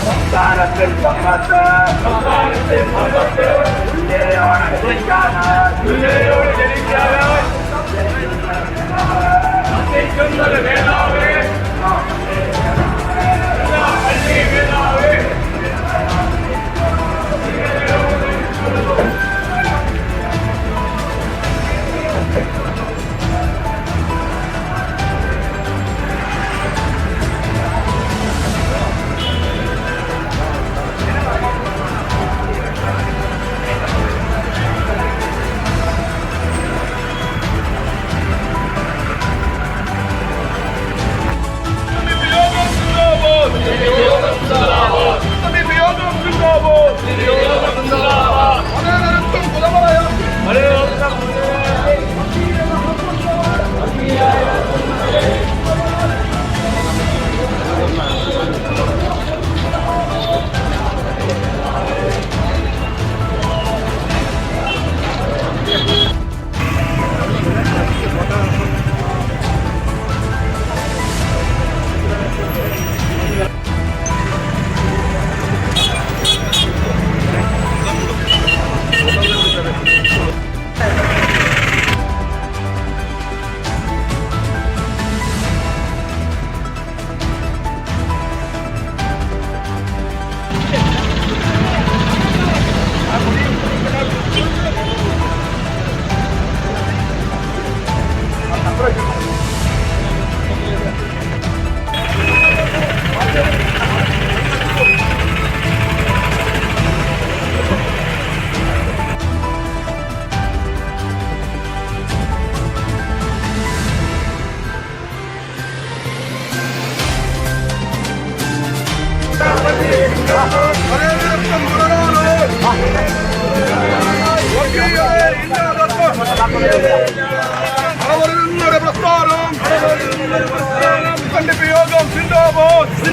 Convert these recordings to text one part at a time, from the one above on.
സംസ്ഥാനത്തിൽ സമ്പത്ത് തുല്യതയോടെ ജനിക്കാനായി നേതാവേ പ്രസ്ഥാനം യോഗം സിന്ദാബാദ്.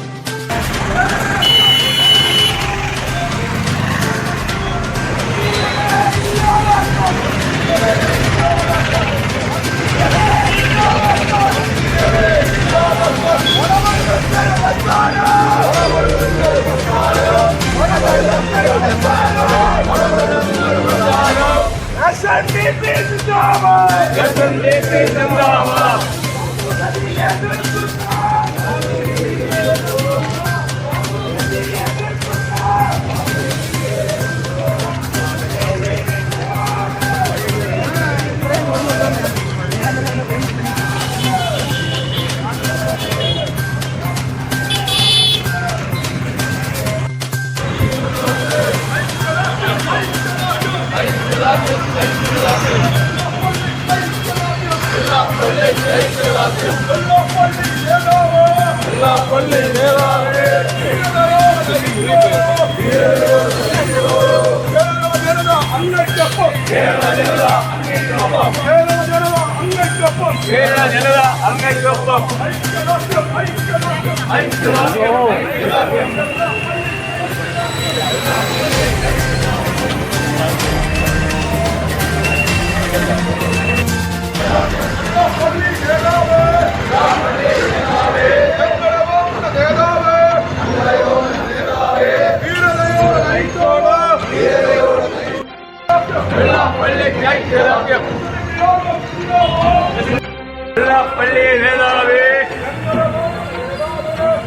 പള്ളി നേതാവേ,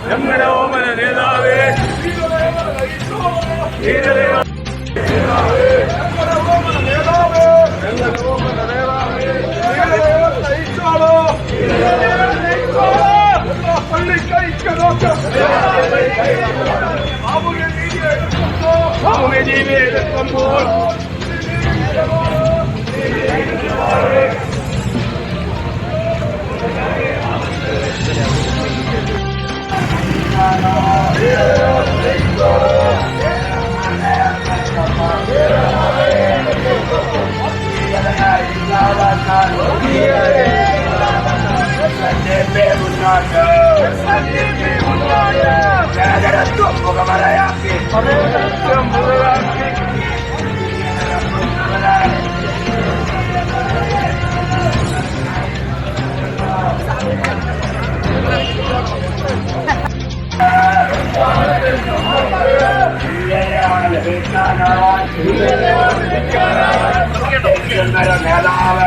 ഞങ്ങളുടെ ഓമന നേതാവേ, നേതാവ്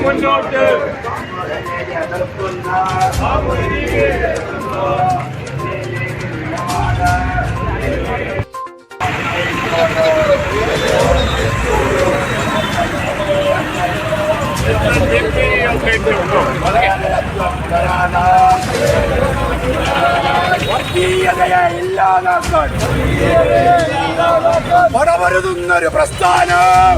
മുന്നോട്ട് വർഗീയതയെ ഇല്ലാതാക്കാൻ പടവരുതുന്നൊരു പ്രസ്ഥാനം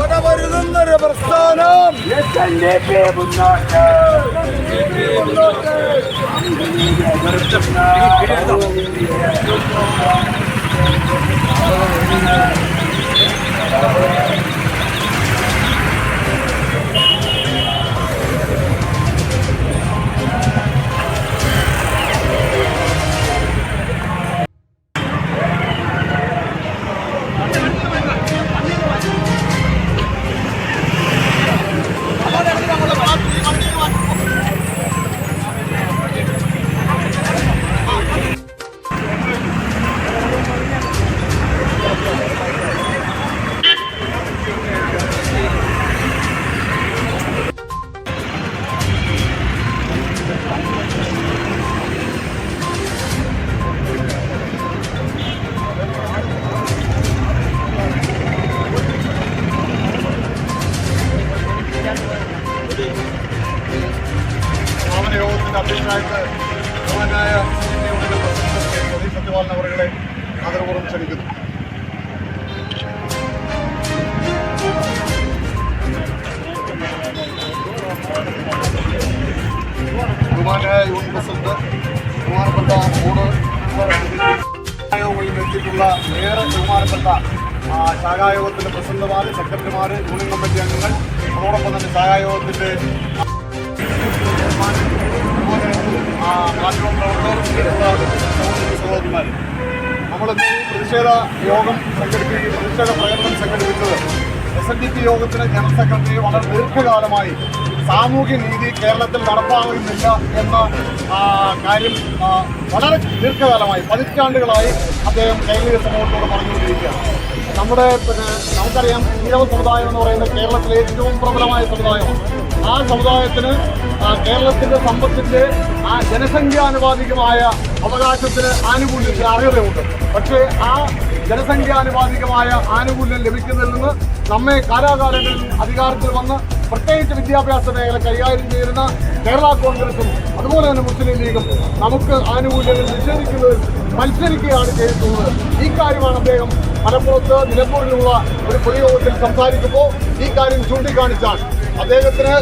യോഗത്തിന്റെ അധ്യക്ഷനായിട്ട് ബഹുമാനായ സത്യപാലൻ അവരുടെ ആദരപൂർവ്വം ക്ഷണിക്കുന്നു. ബഹുമാനായ യൂണിറ്റ് പ്രസിഡന്റ്, ബഹുമാനപ്പെട്ട ബോർഡ് യോഗങ്ങളിൽ എത്തിയിട്ടുള്ള ഏറെ ബഹുമാനപ്പെട്ട ശാഖായോഗത്തിന്റെ പ്രസിഡന്റുമാർ, സെക്രട്ടറിമാർ, യൂണിയൻ കമ്മിറ്റി അംഗങ്ങൾ, അതോടൊപ്പം തന്നെ ശാഖായോഗത്തിന്റെ സഹോദരിമാർ, നമ്മളിന്ന് പ്രതിഷേധ യോഗം പ്രതിഷേധ പ്രകടനം സംഘടിപ്പിച്ചത് SNDP യോഗത്തിന് ജനറൽ സെക്രട്ടറി വളരെ ദീർഘകാലമായി സാമൂഹ്യ നീതി കേരളത്തിൽ നടപ്പാകുന്നില്ല എന്ന കാര്യം വളരെ ദീർഘകാലമായി പതിറ്റാണ്ടുകളായി അദ്ദേഹം കേരളീയ സമൂഹത്തോട് പറഞ്ഞുകൊണ്ടിരിക്കുകയാണ്. നമുക്കറിയാം, ഈഴവ സമുദായം എന്ന് പറയുന്നത് കേരളത്തിലെ ഏറ്റവും പ്രബലമായ സമുദായമാണ്. ആ സമുദായത്തിന് കേരളത്തിൻ്റെ സമ്പത്തിൻ്റെ ജനസംഖ്യാനുപാതികമായ അവകാശത്തിന് ആനുകൂല്യത്തിന് അർഹതയുണ്ട്. പക്ഷേ ആ ജനസംഖ്യാനുപാതികമായ ആനുകൂല്യം ലഭിക്കുന്നതിൽ നിന്ന് നമ്മെ കാലാകാലങ്ങളിൽ അധികാരത്തിൽ വന്ന് പ്രത്യേകിച്ച് വിദ്യാഭ്യാസ മേഖല കൈകാര്യം ചെയ്യുന്ന കേരള കോൺഗ്രസും അതുപോലെ തന്നെ മുസ്ലിം ലീഗും നമുക്ക് ആനുകൂല്യങ്ങൾ നിഷേധിക്കുന്നതിൽ മത്സരിക്കുകയാണ് ചെയ്തിട്ടുള്ളത്. ഈ കാര്യമാണ് അദ്ദേഹം മലപ്പുറത്ത് നിലമ്പൂരിലുള്ള ഒരു പൊതുയോഗത്തിൽ സംസാരിക്കുമ്പോൾ ഈ കാര്യം ചൂണ്ടിക്കാണിച്ചാണ്. അദ്ദേഹത്തിന്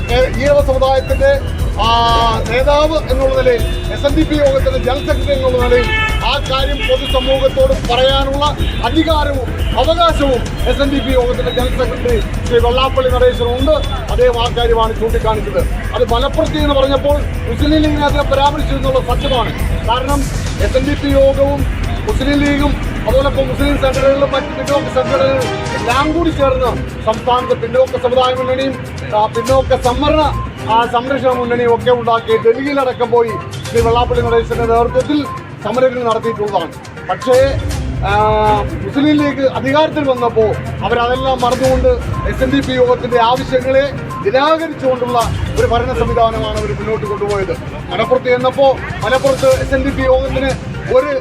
ഈഴവ സമുദായത്തിന്റെ നേതാവ് എന്നുള്ള നിലയിൽ, SNDP യോഗത്തിന്റെ ജനറൽ സെക്രട്ടറി എന്നുള്ള നിലയിൽ ആ കാര്യം പൊതുസമൂഹത്തോട് പറയാനുള്ള അധികാരവും അവകാശവും SNDP യോഗത്തിന്റെ ജനറൽ സെക്രട്ടറി ശ്രീ വെള്ളാപ്പള്ളി നടേശനുണ്ട്. അദ്ദേഹം ആ കാര്യമാണ് ചൂണ്ടിക്കാണിച്ചത്. അത് മലപ്പുറത്ത് എന്ന് പറഞ്ഞപ്പോൾ മുസ്ലിം ലീഗിനെ അതിനെ പരാമർശിച്ചെന്നുള്ള സത്യമാണ്. കാരണം SNDP യോഗവും മുസ്ലിം ലീഗും അതോടൊപ്പം മുസ്ലിം സംഘടനകളും മറ്റ് പിന്നോക്ക സംഘടനകളും എല്ലാം കൂടി ചേർന്ന് സംസ്ഥാനത്തെ പിന്നോക്ക സമുദായ മുന്നണിയും പിന്നോക്ക സംവരണ സംരക്ഷണ മുന്നണിയും ഒക്കെ ഉണ്ടാക്കി ഡൽഹിയിലടക്കം പോയി ശ്രീ വെള്ളാപ്പള്ളി നടേശന്റെ നേതൃത്വത്തിൽ സമരങ്ങൾ നടത്തിയിട്ടുള്ളതാണ്. പക്ഷേ മുസ്ലിം ലീഗ് അധികാരത്തിൽ വന്നപ്പോൾ അവരതെല്ലാം മറന്നുകൊണ്ട് SNDP യോഗത്തിന്റെ ആവശ്യങ്ങളെ നിരാകരിച്ചുകൊണ്ടുള്ള ഒരു ഭരണ സംവിധാനമാണ് അവർ മുന്നോട്ട് കൊണ്ടുപോയത്. മലപ്പുറത്ത് ചെന്നപ്പോൾ മലപ്പുറത്ത് SNDP യോഗത്തിന് ഒരു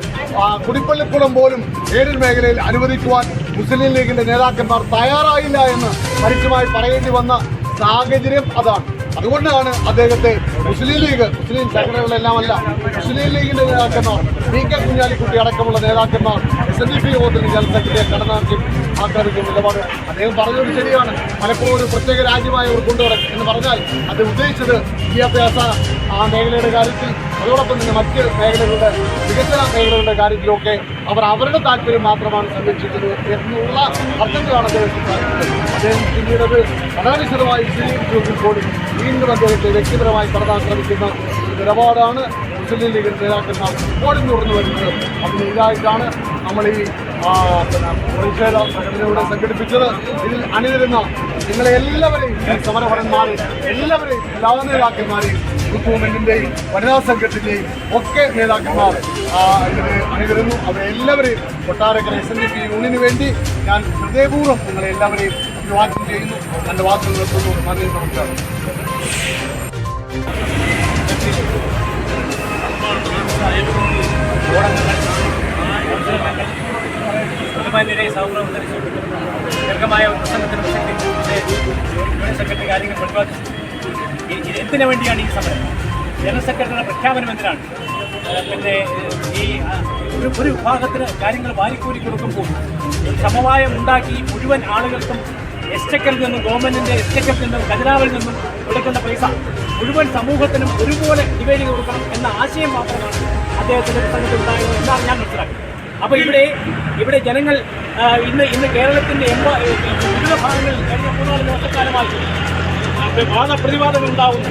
കുടിപ്പള്ളിക്കുളം പോലും ഏഴൽ മേഖലയിൽ അനുവദിക്കുവാൻ മുസ്ലിം ലീഗിന്റെ നേതാക്കന്മാർ തയ്യാറായില്ല എന്ന് പരസ്യമായി പറയേണ്ടി വന്ന സാഹചര്യം അതാണ്. അതുകൊണ്ടാണ് അദ്ദേഹത്തെ മുസ്ലിം സംഘടനകളെല്ലാമല്ല, മുസ്ലിം ലീഗിന്റെ നേതാക്കന്മാർ, PK കുഞ്ഞാലിക്കുട്ടി അടക്കമുള്ള നേതാക്കന്മാർ SNDP യോഗത്തിന് ജനറൽ സെക്രട്ടറിയെ കടന്നാക്കി ആക്രമിക്കുന്ന നിലപാട് അദ്ദേഹം പറഞ്ഞത് ശരിയാണ്. മലപ്പുറം ഒരു പ്രത്യേക രാജ്യമായി അവർ കൊണ്ടുവരും എന്ന് പറഞ്ഞാൽ അത് ഉദ്ദേശിച്ചത് വിദ്യാഭ്യാസ മേഖലയുടെ കാര്യത്തിൽ അതോടൊപ്പം തന്നെ മറ്റ് മേഖലകളുടെ വികസന മേഖലകളുടെ കാര്യത്തിലൊക്കെ അവർ അവരുടെ താല്പര്യം മാത്രമാണ് സംരക്ഷിച്ചത് എന്നുള്ള അർത്ഥത്തിലാണ് അദ്ദേഹം സംസാരിക്കുന്നത്. അദ്ദേഹം പിന്നീട് വളരെ വിശദമായി വിശദീകരിച്ചു കൂടി വീണ്ടും അദ്ദേഹത്തെ വ്യക്തിപരമായി കടന്നാക്രമിക്കുന്ന ഒരു നിലപാടാണ് മുസ്ലിം ലീഗ് നേതാക്കന്മാർ ഓടിഞ്ഞുറന്നു വരുന്നത്. അതിന് ഇതായിട്ടാണ് നമ്മൾ ഈ പ്രതിഷേധ സംഘടനയോടെ സംഘടിപ്പിച്ചത്. ഇതിൽ അണിനിരുന്ന നിങ്ങളെ എല്ലാവരെയും, സമരഭടന്മാരെ എല്ലാവരെയും, എല്ലാ നേതാക്കന്മാരെയും, യൂത്ത് മൂവ്മെന്റിന്റെയും വനിതാ സംഘത്തിന്റെയും ഒക്കെ നേതാക്കന്മാർ ഇതിന് അണിനിരുന്നു. അവരെല്ലാവരെയും കൊട്ടാരക്കര SNDP യൂണിയന് വേണ്ടി ഞാൻ ഹൃദയപൂർവ്വം നിങ്ങളെ എല്ലാവരെയും അഭിവാദ്യം ചെയ്യുന്നു. എൻ്റെ വാക്കുകൾ നിർത്തുന്നു. നന്ദി, നമസ്കാരം. ദീർഘമായ ഒരു പ്രസംഗത്തിന് സെക്രട്ടറി കാര്യങ്ങൾ പ്രതിപാദിച്ചു. എന്തിനു വേണ്ടിയാണ് ഈ സമരം? ജനറൽ സെക്രട്ടറിയുടെ പ്രഖ്യാപനം എന്തിനാണ്? പിന്നെ ഈ ഒരു വിഭാഗത്തിന് കാര്യങ്ങൾ വാരിക്കൂരി കൊടുക്കുമ്പോൾ സമവായം ഉണ്ടാക്കി മുഴുവൻ ആളുകൾക്കും എസ്റ്റക്കറിൽ നിന്നും, ഗവൺമെൻറ്റിൻ്റെ എസ്റ്റക്കറിൽ നിന്നും, ഖജനാവിൽ നിന്നും കൊടുക്കേണ്ട പൈസ മുഴുവൻ സമൂഹത്തിനും ഒരുപോലെ ഡിവൈഡ് ചെയ്ത് കൊടുക്കണം എന്ന ആശയം മാത്രമാണ് അദ്ദേഹത്തിൻ്റെ പ്രസംഗത്തിൽ ഉണ്ടായത് എന്നാണ് ഞാൻ മനസ്സിലാക്കുന്നത്. അപ്പോൾ ഇവിടെ ജനങ്ങൾ ഇന്ന് കേരളത്തിൻ്റെ വിവിധ ഭാഗങ്ങളിൽ കഴിഞ്ഞ 3-4 ദിവസക്കാലമായി വാദപ്രതിവാദങ്ങൾ ഉണ്ടാകുന്നു.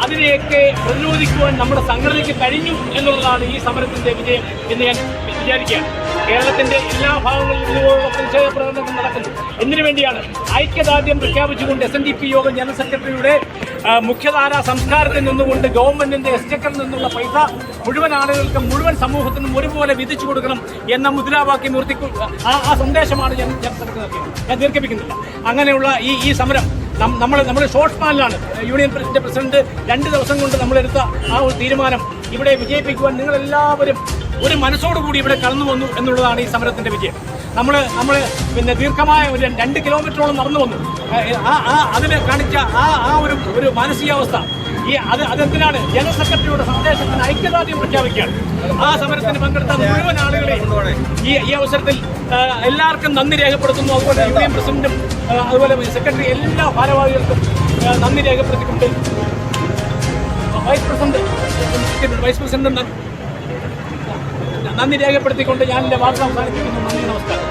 അതിനെയൊക്കെ പ്രതിരോധിക്കുവാൻ നമ്മുടെ സംഘടനയ്ക്ക് കഴിഞ്ഞു എന്നുള്ളതാണ് ഈ സമരത്തിൻ്റെ വിജയം എന്ന് ഞാൻ വിചാരിക്കുകയാണ്. കേരളത്തിൻ്റെ എല്ലാ ഭാഗങ്ങളിലും ഇതുപോലുള്ള പ്രതിഷേധ പ്രകടനങ്ങൾ നടക്കുന്നു. എന്തിനു വേണ്ടിയാണ്? ഐക്യദാർഢ്യം പ്രഖ്യാപിച്ചുകൊണ്ട് SNDP യോഗം ജനറൽ സെക്രട്ടറിയുടെ മുഖ്യധാരാ സംസ്കാരത്തിൽ നിന്നുകൊണ്ട് ഗവൺമെന്റിന്റെ എസ്റ്റക്കറിൽ നിന്നുള്ള പൈസ മുഴുവൻ ആളുകൾക്കും, മുഴുവൻ സമൂഹത്തിനും ഒരുപോലെ വിധിച്ചു കൊടുക്കണം എന്ന മുദ്രാവാക്യം ആ സന്ദേശമാണ് ജനറൽ സെക്രട്ടറി നടത്തിയത്. ഞാൻ ദീർഘിപ്പിക്കുന്നില്ല. അങ്ങനെയുള്ള ഈ സമരം നമ്മൾ ഷോർട്ട് സ്പാനിലാണ്. യൂണിയൻ പ്രസിഡന്റ് 2 ദിവസം കൊണ്ട് നമ്മളെടുത്ത ആ ഒരു തീരുമാനം ഇവിടെ വിജയിപ്പിക്കുവാൻ നിങ്ങളെല്ലാവരും ഒരു മനസ്സോടുകൂടി ഇവിടെ കടന്നു വന്നു എന്നുള്ളതാണ് ഈ സമരത്തിന്റെ വിജയം. നമ്മൾ പിന്നെ ദീർഘമായ ഒരു 2 കിലോമീറ്ററോളം നടന്നു വന്നു. അതിന് കാണിച്ച ഒരു മാനസികാവസ്ഥ അതെന്തിനാണ്? ജനറൽ സെക്രട്ടറിയുടെ സന്ദേശത്തിന് ഐക്യദാർഢ്യം പ്രഖ്യാപിക്കുകയാണ്. ആ സമരത്തിന് പങ്കെടുത്ത മുഴുവൻ ആളുകളെയും ഈ അവസരത്തിൽ എല്ലാവർക്കും നന്ദി രേഖപ്പെടുത്തുന്നു. അതുപോലെ യൂണിയൻ പ്രസിഡന്റും അതുപോലെ സെക്രട്ടറി എല്ലാ ഭാരവാഹികൾക്കും നന്ദി രേഖപ്പെടുത്തിക്കൊണ്ട് വൈസ് പ്രസിഡന്റും നന്ദി രേഖപ്പെടുത്തിക്കൊണ്ട് ഞാൻ എൻ്റെ വാർത്ത അവസാനിപ്പിക്കുന്നു. നന്ദി, നമസ്കാരം.